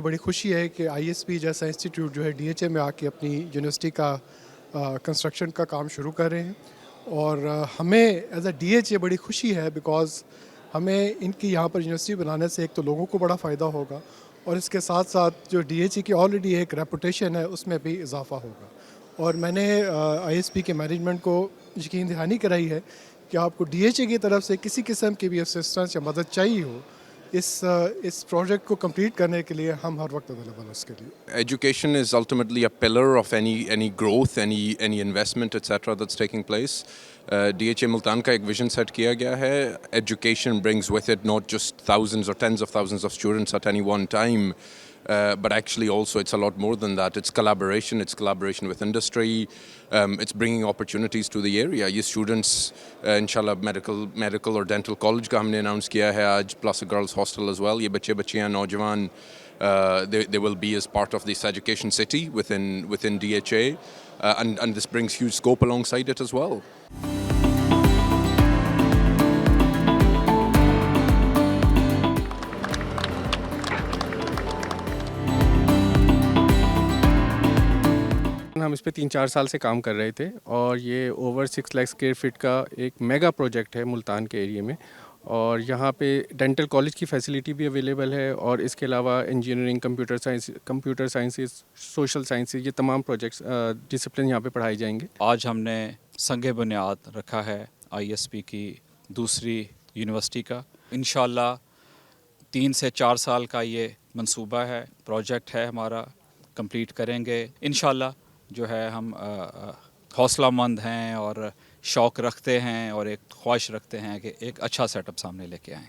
बड़ी खुशी है कि ISP जैसा इंस्टीट्यूट जो है DHA में आके अपनी यूनिवर्सिटी का कंस्ट्रक्शन का काम शुरू कर रहे हैं, और हमें एज अ DHA बड़ी खुशी है बिकॉज़ हमें इनकी यहाँ पर यूनिवर्सिटी बनाने से एक तो लोगों को बड़ा फ़ायदा होगा, और इसके साथ साथ जो DHA की ऑलरेडी एक रेपुटेशन है उसमें भी इजाफा होगा। और मैंने ISP के मैनेजमेंट को यकीन दहानी कराई है कि आपको DHA की तरफ से किसी किस्म की भी असिस्टेंस या मदद चाहिए हो, इस प्रोजेक्ट को कंप्लीट करने के लिए हम हर वक्त अवेलेबल हैं उसके लिए। Education is ultimately a pillar of any growth, any investment, etc. that's taking place. DHA Multan का एक vision set किया गया है. Education brings with it not just thousands or tens of thousands of students at any one time, but actually also it's a lot more than that. It's collaboration with industry, it's bringing opportunities to the area. ये students inshallah medical or dental college का हमने announce किया है आज, plus a girls hostel as well. ये बच्चियाँ नौजवान they will be as part of this education city within DHA, and this brings huge scope alongside it as well. हम इस पे 3-4 साल से काम कर रहे थे, और ये ओवर 6 लाख स्क्वायर फीट का एक मेगा प्रोजेक्ट है मुल्तान के एरिया में, और यहाँ पे डेंटल कॉलेज की फैसिलिटी भी अवेलेबल है, और इसके अलावा engineering, computer sciences, social sciences, ये तमाम प्रोजेक्ट्स डिसिप्लिन यहाँ पे पढ़ाए जाएंगे। आज हमने संगे बुनियाद रखा है ISP की दूसरी यूनिवर्सिटी का। इंशाल्लाह 3 से 4 साल का ये मंसूबा है, प्रोजेक्ट है हमारा, कंप्लीट करेंगे इंशाल्लाह। जो है हम हौसलामंद हैं और शौक़ रखते हैं और एक ख्वाहिश रखते हैं कि एक अच्छा सेटअप सामने लेके आएँ।